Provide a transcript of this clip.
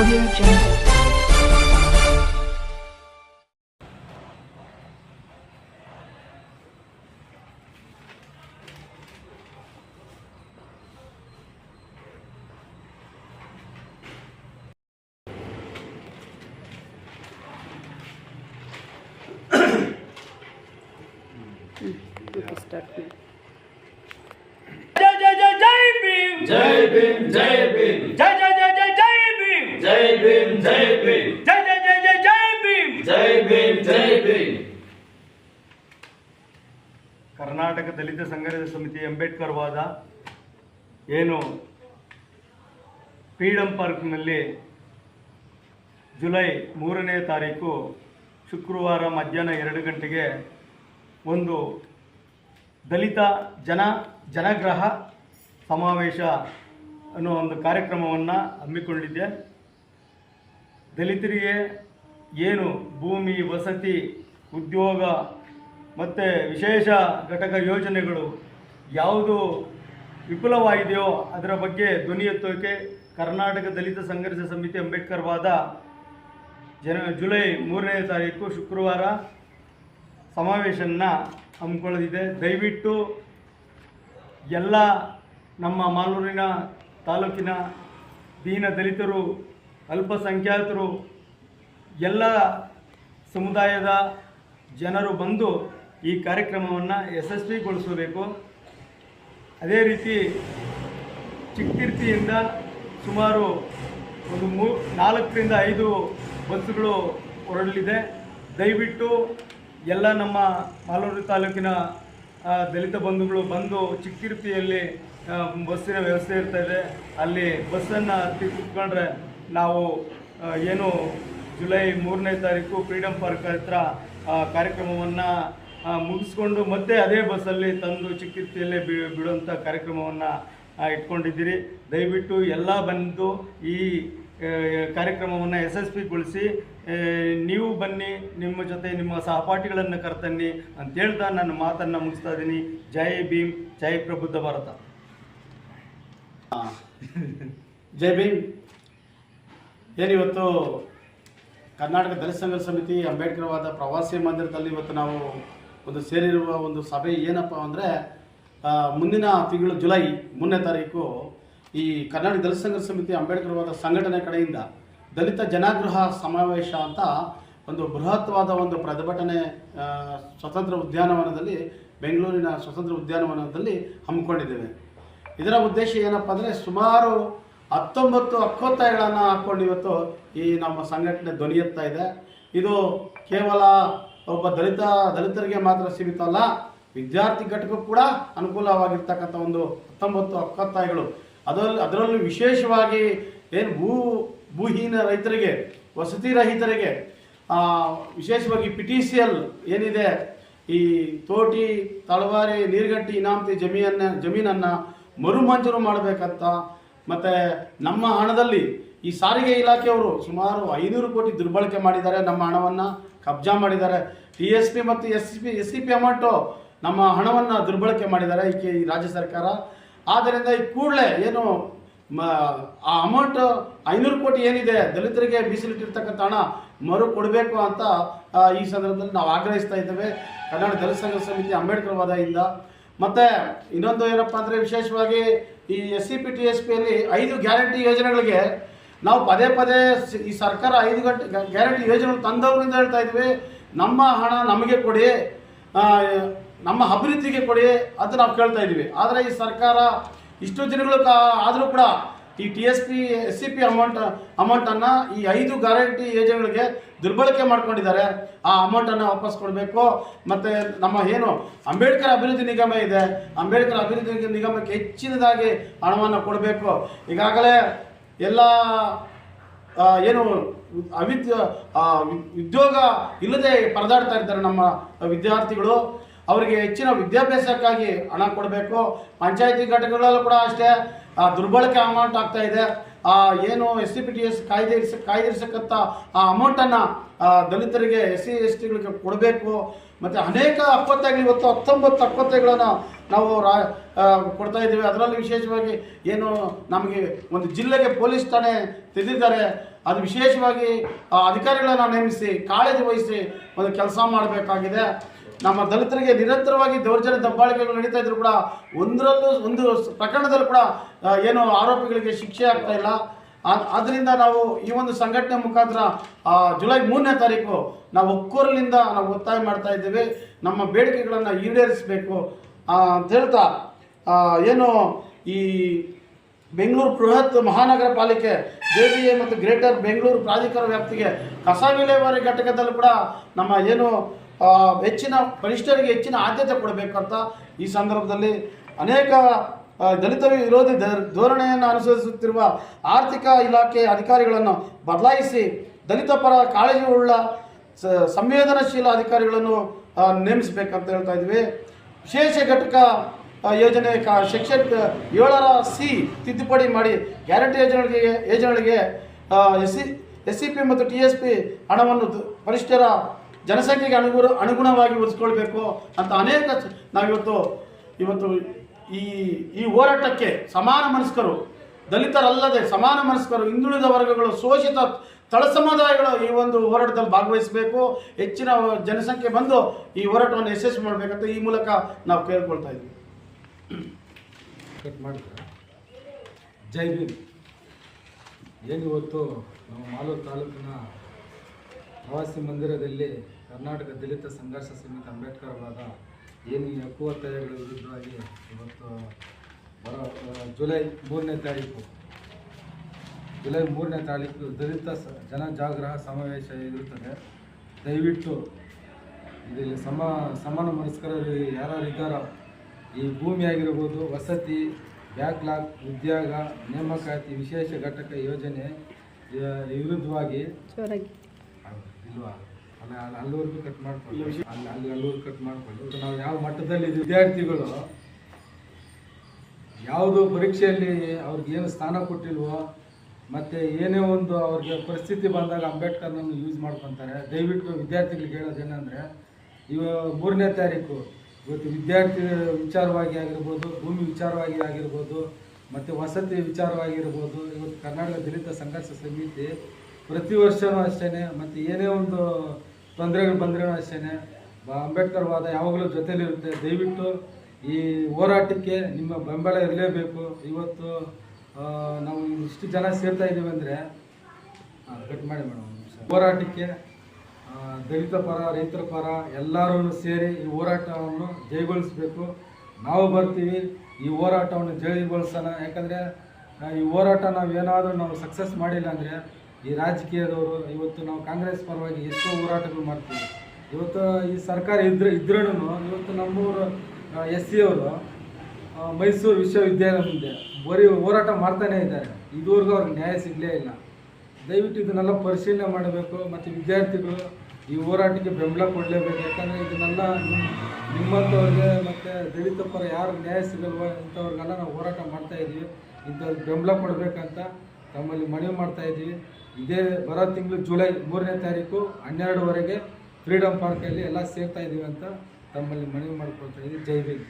Audio Jungle. Start. जय जय जय जय भीम जय भीम जय भीम जय जय जय जय जय भीम जय भीम जय भीम जय जय जय जय जय भीम जय भीम जय भीम ಕರ್ನಾಟಕ ದಲಿತ ಸಂಘರ್ಷ ಸಮಿತಿ ಅಂಬೇಡ್ಕರ್ ವಾದ ಏನು ಫ್ರೀಡಂ ಪಾರ್ಕ್ನಲ್ಲಿ ಜುಲೈ 3ನೇ ತಾರೀಕು ಶುಕ್ರವಾರ ಮಧ್ಯಾಹ್ನ 2 ಗಂಟೆಗೆ ಒಂದು ದಲಿತ ಜನಗ್ರಹ ಸಮಾವೇಶ ಅನ್ನೋ ಒಂದು ಕಾರ್ಯಕ್ರಮವನ್ನು ಹಮ್ಮಿಕೊಂಡಿದ್ದೆ. ದಲಿತರಿಗೆ ಏನು ಭೂಮಿ, ವಸತಿ, ಉದ್ಯೋಗ ಮತ್ತು ವಿಶೇಷ ಘಟಕ ಯೋಜನೆಗಳು ಯಾವುದು ವಿಫಲವಾಗಿದೆಯೋ ಅದರ ಬಗ್ಗೆ ಧ್ವನಿ ಎತ್ತೋಕೆ ಕರ್ನಾಟಕ ದಲಿತ ಸಂಘರ್ಷ ಸಮಿತಿ ಅಂಬೇಡ್ಕರ್ ವಾದ ಜುಲೈ 3ನೇ ತಾರೀಕು ಶುಕ್ರವಾರ ಸಮಾವೇಶನ ಹಮ್ಮಿಕೊಳ್ಳದಿದೆ. ದಯವಿಟ್ಟು ಎಲ್ಲ ನಮ್ಮ ಮಾಲೂರಿನ ತಾಲೂಕಿನ ದೀನ ದಲಿತರು, ಅಲ್ಪಸಂಖ್ಯಾತರು, ಎಲ್ಲ ಸಮುದಾಯದ ಜನರು ಬಂದು ಈ ಕಾರ್ಯಕ್ರಮವನ್ನು ಯಶಸ್ವಿಗೊಳಿಸಬೇಕು. ಅದೇ ರೀತಿ ಚಿಕ್ಕತಿರ್ತಿಯಿಂದ ಸುಮಾರು ಒಂದು 4 ರಿಂದ 5 ಬಸ್ಸುಗಳು ಹೊರಡಲಿದೆ. ದಯವಿಟ್ಟು ಎಲ್ಲ ನಮ್ಮ ಮಾಲೂರು ತಾಲೂಕಿನ ದಲಿತ ಬಂಧುಗಳು ಬಂದು ಚಿಕ್ಕತಿರ್ತಿಯಲ್ಲಿ ಬಸ್ಸಿನ ವ್ಯವಸ್ಥೆ ಇರ್ತಾಯಿದೆ, ಅಲ್ಲಿ ಬಸ್ಸನ್ನು ಕುತ್ಕೊಂಡ್ರೆ ನಾವು ಏನು ಜುಲೈ 3ನೇ ತಾರೀಕು ಫ್ರೀಡಂ ಪಾರ್ಕ್ ಹತ್ರ ಕಾರ್ಯಕ್ರಮವನ್ನು ಮುಗಿಸ್ಕೊಂಡು ಮತ್ತೆ ಅದೇ ಬಸ್ಸಲ್ಲಿ ತಂದು ಚಿಕ್ಕತಿರ್ತಿಯಲ್ಲೇ ಬಿಡುವಂಥ ಕಾರ್ಯಕ್ರಮವನ್ನು ಇಟ್ಕೊಂಡಿದ್ದೀರಿ. ದಯವಿಟ್ಟು ಎಲ್ಲ ಬಂದು ಈ ಕಾರ್ಯಕ್ರಮವನ್ನು ಯಶಸ್ವಿಗೊಳಿಸಿ ನೀವು ಬನ್ನಿ, ನಿಮ್ಮ ಜೊತೆ ನಿಮ್ಮ ಸಹಪಾಠಿಗಳನ್ನು ಕರ್ತನ್ನಿ ಅಂತ ಹೇಳ್ತಾ ನನ್ನ ಮಾತನ್ನು ಮುಗಿಸ್ತಾ ಇದ್ದೀನಿ. ಜೈ ಭೀಮ್, ಜೈ ಪ್ರಬುದ್ಧ ಭಾರತ. ಜೈ ಭೀಮ್. ಏನಿವತ್ತು ಕರ್ನಾಟಕ ದಲಿತ ಸಂಘರ್ಷ ಸಮಿತಿ ಅಂಬೇಡ್ಕರ್ ವಾದ ಪ್ರವಾಸಿ ಮಂದಿರದಲ್ಲಿ ಇವತ್ತು ನಾವು ಒಂದು ಸೇರಿರುವ ಒಂದು ಸಭೆ ಏನಪ್ಪ ಅಂದರೆ, ಮುಂದಿನ ತಿಂಗಳು ಜುಲೈ 3ನೇ ತಾರೀಕು ಈ ಕರ್ನಾಟಕ ದಲಿತ ಸಂಘರ್ಷ ಸಮಿತಿ ಅಂಬೇಡ್ಕರ್ ವಾದ ಸಂಘಟನೆ ಕಡೆಯಿಂದ ದಲಿತ ಜನಾಗ್ರಹ ಸಮಾವೇಶ ಅಂತ ಒಂದು ಬೃಹತ್ವಾದ ಒಂದು ಪ್ರತಿಭಟನೆ ಸ್ವತಂತ್ರ ಉದ್ಯಾನವನದಲ್ಲಿ, ಬೆಂಗಳೂರಿನ ಸ್ವತಂತ್ರ ಉದ್ಯಾನವನದಲ್ಲಿ ಹಮ್ಮಿಕೊಂಡಿದ್ದೇವೆ. ಇದರ ಉದ್ದೇಶ ಏನಪ್ಪ ಅಂದರೆ, ಸುಮಾರು 19 ಹಕ್ಕೊತ್ತಾಯಗಳನ್ನು ಹಾಕ್ಕೊಂಡು ಇವತ್ತು ಈ ನಮ್ಮ ಸಂಘಟನೆ ಧ್ವನಿ ಎತ್ತಾ ಇದೆ. ಇದು ಕೇವಲ ಒಬ್ಬ ದಲಿತರಿಗೆ ಮಾತ್ರ ಸೀಮಿತ ಅಲ್ಲ, ವಿದ್ಯಾರ್ಥಿ ಘಟಕಕ್ಕೂ ಕೂಡ ಅನುಕೂಲವಾಗಿರ್ತಕ್ಕಂಥ ಒಂದು 19 ಹಕ್ಕೊತ್ತಾಯಗಳು. ಅದರಲ್ಲೂ ವಿಶೇಷವಾಗಿ ಏನು ಭೂಹೀನ ರೈತರಿಗೆ, ವಸತಿ ರಹಿತರಿಗೆ, ವಿಶೇಷವಾಗಿ PTCL ಏನಿದೆ, ಈ ತೋಟಿ, ತಳವಾರಿ, ನೀರ್ಗಟ್ಟಿ, ಇನಾಮತಿ ಜಮೀನನ್ನು ಮರುಮಂಜೂರು ಮಾಡಬೇಕಂತ, ಮತ್ತು ನಮ್ಮ ಹಣದಲ್ಲಿ ಈ ಸಾರಿಗೆ ಇಲಾಖೆಯವರು ಸುಮಾರು 500 ಕೋಟಿ ದುರ್ಬಳಕೆ ಮಾಡಿದ್ದಾರೆ. ನಮ್ಮ ಹಣವನ್ನು ಕಬ್ಜಾ ಮಾಡಿದ್ದಾರೆ. TSP ಮತ್ತು SCP ಅಮೌಂಟು ನಮ್ಮ ಹಣವನ್ನು ದುರ್ಬಳಕೆ ಮಾಡಿದ್ದಾರೆ ಈ ರಾಜ್ಯ ಸರ್ಕಾರ. ಆದ್ದರಿಂದ ಈ ಕೂಡಲೇ ಏನು ಆ ಅಮೌಂಟ್ 500 ಕೋಟಿ ಏನಿದೆ ದಲಿತರಿಗೆ ಮೀಸಲಿಟ್ಟಿರ್ತಕ್ಕಂಥ ಹಣ ಮರು ಕೊಡಬೇಕು ಅಂತ ಈ ಸಂದರ್ಭದಲ್ಲಿ ನಾವು ಆಗ್ರಹಿಸ್ತಾ ಇದ್ದೇವೆ ಕರ್ನಾಟಕ ದಲಿತ ಸಂಘರ್ಷ ಸಮಿತಿ ಅಂಬೇಡ್ಕರ್ ವಾದದಿಂದ. ಮತ್ತು ಇನ್ನೊಂದು ಏನಪ್ಪ ಅಂದರೆ, ವಿಶೇಷವಾಗಿ ಈ SCP TSPಯಲ್ಲಿ 5 ಗ್ಯಾರಂಟಿ ಯೋಜನೆಗಳಿಗೆ ನಾವು ಪದೇ ಈ ಸರ್ಕಾರ 5 ಗ್ಯಾರಂಟಿ ಯೋಜನೆಗಳು ತಂದವರಿಂದ ಹೇಳ್ತಾ ಇದ್ವಿ, ನಮ್ಮ ಹಣ ನಮಗೆ ಕೊಡಿ, ನಮ್ಮ ಅಭಿವೃದ್ಧಿಗೆ ಕೊಡಿ ಅಂತ ನಾವು ಕೇಳ್ತಾ ಇದ್ವಿ. ಆದರೆ ಈ ಸರ್ಕಾರ ಇಷ್ಟು ದಿನಗಳು ಆದರೂ ಕೂಡ ಈ TSP SCP ಅಮೌಂಟನ್ನು ಈ 5 ಗ್ಯಾರಂಟಿ ಯೋಜನೆಗಳಿಗೆ ದುರ್ಬಳಕೆ ಮಾಡ್ಕೊಂಡಿದ್ದಾರೆ. ಆ ಅಮೌಂಟನ್ನು ವಾಪಸ್ ಕೊಡಬೇಕು. ಮತ್ತು ನಮ್ಮ ಏನು ಅಂಬೇಡ್ಕರ್ ಅಭಿವೃದ್ಧಿ ನಿಗಮ ಇದೆ, ಅಂಬೇಡ್ಕರ್ ಅಭಿವೃದ್ಧಿ ನಿಗಮಕ್ಕೆ ಹೆಚ್ಚಿನದಾಗಿ ಹಣವನ್ನು ಕೊಡಬೇಕು. ಈಗಾಗಲೇ ಎಲ್ಲ ಏನು ಉದ್ಯೋಗ ಇಲ್ಲದೆ ಪರದಾಡ್ತಾ ಇದ್ದಾರೆ ನಮ್ಮ ವಿದ್ಯಾರ್ಥಿಗಳು. ಅವರಿಗೆ ಹೆಚ್ಚಿನ ವಿದ್ಯಾಭ್ಯಾಸಕ್ಕಾಗಿ ಹಣ ಕೊಡಬೇಕು. ಪಂಚಾಯತಿ ಘಟಕಗಳಲ್ಲೂ ಕೂಡ ಅಷ್ಟೇ ದುರ್ಬಳಕೆ ಅಮೌಂಟ್ ಆಗ್ತಾ ಇದೆ. ಏನು SCP TS ಕಾಯ್ದಿರಿಸಕ್ಕಂಥ ಆ ಅಮೌಂಟನ್ನು ದಲಿತರಿಗೆ, SC STಗಳಿಗೆ ಕೊಡಬೇಕು. ಮತ್ತು ಅನೇಕ ಹಕ್ಕೊತ್ತಾಯಗಳು ಇವತ್ತು 19 ಹಕ್ಕೊತ್ತಾಯಗಳನ್ನು ನಾವು ಕೊಡ್ತಾ ಇದ್ದೀವಿ. ಅದರಲ್ಲಿ ವಿಶೇಷವಾಗಿ ಏನು ನಮಗೆ ಒಂದು ಜಿಲ್ಲೆಗೆ ಪೊಲೀಸ್ ಠಾಣೆ ತೆಗೆದಿದ್ದಾರೆ. ಅದು ವಿಶೇಷವಾಗಿ ಅಧಿಕಾರಿಗಳನ್ನು ನೇಮಿಸಿ ಕಾಳಜಿ ವಹಿಸಿ ಒಂದು ಕೆಲಸ ಮಾಡಬೇಕಾಗಿದೆ. ನಮ್ಮ ದಲಿತರಿಗೆ ನಿರಂತರವಾಗಿ ದೌರ್ಜನ್ಯ ದಬ್ಬಾಳಿಕೆಗಳು ನಡೀತಾ ಇದ್ರು ಕೂಡ ಒಂದು ಪ್ರಕರಣದಲ್ಲೂ ಕೂಡ ಏನು ಆರೋಪಿಗಳಿಗೆ ಶಿಕ್ಷೆ ಆಗ್ತಾ ಇಲ್ಲ. ಆದ್ದರಿಂದ ನಾವು ಈ ಒಂದು ಸಂಘಟನೆ ಮುಖಾಂತರ ಜುಲೈ 3ನೇ ತಾರೀಕು ನಾವು ಒಕ್ಕೂರಲಿಂದ ನಾವು ಒತ್ತಾಯ ಮಾಡ್ತಾ ಇದ್ದೇವೆ, ನಮ್ಮ ಬೇಡಿಕೆಗಳನ್ನು ಈಡೇರಿಸಬೇಕು ಅಂತ ಹೇಳ್ತಾ ಏನು ಈ ಬೆಂಗಳೂರು ಬೃಹತ್ ಮಹಾನಗರ ಪಾಲಿಕೆ JBA ಮತ್ತು ಗ್ರೇಟರ್ ಬೆಂಗಳೂರು ಪ್ರಾಧಿಕಾರ ವ್ಯಾಪ್ತಿಗೆ ಕಸ ವಿಲೇವಾರಿ ಘಟಕದಲ್ಲೂ ಕೂಡ ನಮ್ಮ ಏನು ಹೆಚ್ಚಿನ ಕನಿಷ್ಠರಿಗೆ ಹೆಚ್ಚಿನ ಆದ್ಯತೆ ಕೊಡಬೇಕಂತ ಈ ಸಂದರ್ಭದಲ್ಲಿ ಅನೇಕ ದಲಿತ ವಿರೋಧಿ ಧೋರಣೆಯನ್ನು ಅನುಸರಿಸುತ್ತಿರುವ ಆರ್ಥಿಕ ಇಲಾಖೆ ಅಧಿಕಾರಿಗಳನ್ನು ಬದಲಾಯಿಸಿ ದಲಿತ ಪರ ಕಾಳಜಿ ಉಳ್ಳ ಸಂವೇದನಾಶೀಲ ಅಧಿಕಾರಿಗಳನ್ನು ನೇಮಿಸಬೇಕಂತ ಹೇಳ್ತಾ ಇದ್ವಿ. ವಿಶೇಷ ಘಟಕ ಯೋಜನೆ ಸೆಕ್ಷನ್ 7C ತಿದ್ದುಪಡಿ ಮಾಡಿ ಗ್ಯಾರಂಟಿ ಯೋಜನೆಗಳಿಗೆ SCP ಮತ್ತು TSP ಹಣವನ್ನು ಪರಿಷ್ಠರ ಜನಸಂಖ್ಯೆಗೆ ಅನುಗುಣವಾಗಿ ಉಳಿಸ್ಕೊಳ್ಬೇಕು ಅಂತ ಅನೇಕ ನಾವಿವತ್ತು ಈ ಹೋರಾಟಕ್ಕೆ ಸಮಾನ ಮನಸ್ಕರು, ದಲಿತರಲ್ಲದೆ ಸಮಾನ ಮನಸ್ಕರು, ಹಿಂದುಳಿದ ವರ್ಗಗಳು, ಶೋಷಿತ ತಳ ಸಮುದಾಯಗಳು ಈ ಒಂದು ಹೋರಾಟದಲ್ಲಿ ಭಾಗವಹಿಸಬೇಕು. ಹೆಚ್ಚಿನ ಜನಸಂಖ್ಯೆ ಬಂದು ಈ ಹೋರಾಟವನ್ನು ಯಶಸ್ವಿ ಮಾಡಬೇಕಂತ ಈ ಮೂಲಕ ನಾವು ಕೇಳ್ಕೊಳ್ತಾ ಇದ್ದೀವಿ. ಜೈ ಭೀಮ್. ಏನಿವತ್ತು ನಮ್ಮ ಮಾಲೂರು ತಾಲೂಕಿನ ಪ್ರವಾಸಿ ಮಂದಿರದಲ್ಲಿ ಕರ್ನಾಟಕ ದಲಿತ ಸಂಘರ್ಷ ಸಮಿತಿ ಅಂಬೇಡ್ಕರ್ ಭಾಗ ಏನು ಈ ಹಕ್ಕು ಒತ್ತಾಯಗಳ ವಿರುದ್ಧವಾಗಿ ಇವತ್ತು ಜುಲೈ 3ನೇ ತಾರೀಕು ದಲಿತ ಜನಜಾಗೃತ ಸಮಾವೇಶ ಇರುತ್ತದೆ. ದಯವಿಟ್ಟು ಇದರಲ್ಲಿ ಸಮಾನ ಮನಸ್ಕರು ಯಾರು ಇದ್ದಾರೋ ಈ ಭೂಮಿ ಆಗಿರ್ಬೋದು, ವಸತಿ, ಬ್ಯಾಕ್ಲಾಗ್, ಉದ್ಯೋಗ, ನೇಮಕಾತಿ, ವಿಶೇಷ ಘಟಕ ಯೋಜನೆ ವಿರುದ್ಧವಾಗಿ ಇಲ್ವಾ ಅಲ್ಲಿವರೆಗೂ ಕಟ್ ಮಾಡ್ಕೊಳ್ಳಿ, ಅಲ್ಲಿವರೆಗೂ ಕಟ್ ಮಾಡ್ಕೊಳ್ಳಿ. ನಾವು ಯಾವ ಮಟ್ಟದಲ್ಲಿ ವಿದ್ಯಾರ್ಥಿಗಳು ಯಾವುದು ಪರೀಕ್ಷೆಯಲ್ಲಿ ಅವ್ರಿಗೇನು ಸ್ಥಾನ ಕೊಟ್ಟಿಲ್ವೋ ಮತ್ತು ಏನೇ ಒಂದು ಅವ್ರಿಗೆ ಪರಿಸ್ಥಿತಿ ಬಂದಾಗ ಅಂಬೇಡ್ಕರ್ನನ್ನು ಯೂಸ್ ಮಾಡ್ಕೊತಾರೆ. ದಯವಿಟ್ಟು ವಿದ್ಯಾರ್ಥಿಗಳಿಗೆ ಹೇಳೋದೇನೆಂದರೆ, 3ನೇ ತಾರೀಕು ಇವತ್ತು ವಿದ್ಯಾರ್ಥಿ ವಿಚಾರವಾಗಿ ಆಗಿರ್ಬೋದು, ಭೂಮಿ ವಿಚಾರವಾಗಿ ಆಗಿರ್ಬೋದು, ಮತ್ತು ವಸತಿ ವಿಚಾರವಾಗಿರ್ಬೋದು, ಇವತ್ತು ಕರ್ನಾಟಕ ದಲಿತ ಸಂಘರ್ಷ ಸಮಿತಿ ಪ್ರತಿ ವರ್ಷವೂ ಅಷ್ಟೇ, ಮತ್ತು ಏನೇ ಒಂದು ತೊಂದರೆಗಳು ಬಂದ್ರೂ ಅಷ್ಟೇ ಅಂಬೇಡ್ಕರ್ ವಾದ ಯಾವಾಗಲೂ ಜೊತೆಲಿರುತ್ತೆ. ದಯವಿಟ್ಟು ಈ ಹೋರಾಟಕ್ಕೆ ನಿಮ್ಮ ಬೆಂಬಲ ಇರಲೇಬೇಕು. ಇವತ್ತು ನಾವು ಇಷ್ಟು ಜನ ಸೇರ್ತಾ ಇದ್ದೀವಿ ಅಂದರೆ ಕಟ್ ಮಾಡಿ ಮೇಡಮ್, ಹೋರಾಟಕ್ಕೆ ದಲಿತ ಪರ, ರೈತರ ಪರ ಎಲ್ಲರೂ ಸೇರಿ ಈ ಹೋರಾಟವನ್ನು ಜಯಗೊಳಿಸಬೇಕು. ನಾವು ಬರ್ತೀವಿ, ಈ ಹೋರಾಟವನ್ನು ಜಯಗೊಳಿಸೋಣ. ಯಾಕಂದರೆ ಈ ಹೋರಾಟ ನಾವು ಸಕ್ಸಸ್ ಮಾಡಿಲ್ಲ ಅಂದರೆ ಈ ರಾಜಕೀಯದವರು ಇವತ್ತು ನಾವು ಕಾಂಗ್ರೆಸ್ ಪರವಾಗಿ ಎಷ್ಟೋ ಹೋರಾಟಗಳು ಮಾಡ್ತೀವಿ. ಇವತ್ತು ಈ ಸರ್ಕಾರ ಇದ್ರೂ ಇವತ್ತು ನಮ್ಮೂರು SC ಅವರು ಮೈಸೂರು ವಿಶ್ವವಿದ್ಯಾಲಯ ಮುಂದೆ ಬರೀ ಹೋರಾಟ ಮಾಡ್ತಾನೇ ಇದ್ದಾರೆ. ಇದುವರೆಗೂ ಅವ್ರಿಗೆ ನ್ಯಾಯ ಸಿಗಲೇ ಇಲ್ಲ. ದಯವಿಟ್ಟು ಇದನ್ನೆಲ್ಲ ಪರಿಶೀಲನೆ ಮಾಡಬೇಕು ಮತ್ತು ವಿದ್ಯಾರ್ಥಿಗಳು ಈ ಹೋರಾಟಕ್ಕೆ ಬೆಂಬಲ ಕೊಡಲೇಬೇಕು. ಯಾಕಂದರೆ ಇದನ್ನೆಲ್ಲ ನಿಮ್ಮಂಥವ್ರಿಗೆ ಮತ್ತು ದಲಿತ ಪರ ಯಾರು ನ್ಯಾಯ ಸಿಗಲ್ವೋ ಇಂಥವ್ರಿಗೆಲ್ಲ ನಾವು ಹೋರಾಟ ಮಾಡ್ತಾಯಿದ್ದೀವಿ. ಇಂಥವ್ರಿಗೆ ಬೆಂಬಲ ಕೊಡಬೇಕಂತ ತಮ್ಮಲ್ಲಿ ಮನವಿ ಮಾಡ್ತಾಯಿದ್ದೀವಿ. ಇದೇ ಬರೋ ತಿಂಗಳು ಜುಲೈ 3ನೇ ತಾರೀಕು 12ವರೆಗೆ ಫ್ರೀಡಮ್ ಪಾರ್ಕಲ್ಲಿ ಎಲ್ಲ ಸೇರ್ತಾ ಇದ್ದೀವಿ ಅಂತ ತಮ್ಮಲ್ಲಿ ಮನವಿ ಮಾಡ್ಕೊಳ್ತಾ ಇದ್ದೀವಿ. ಜೈ ಭೀಮ್.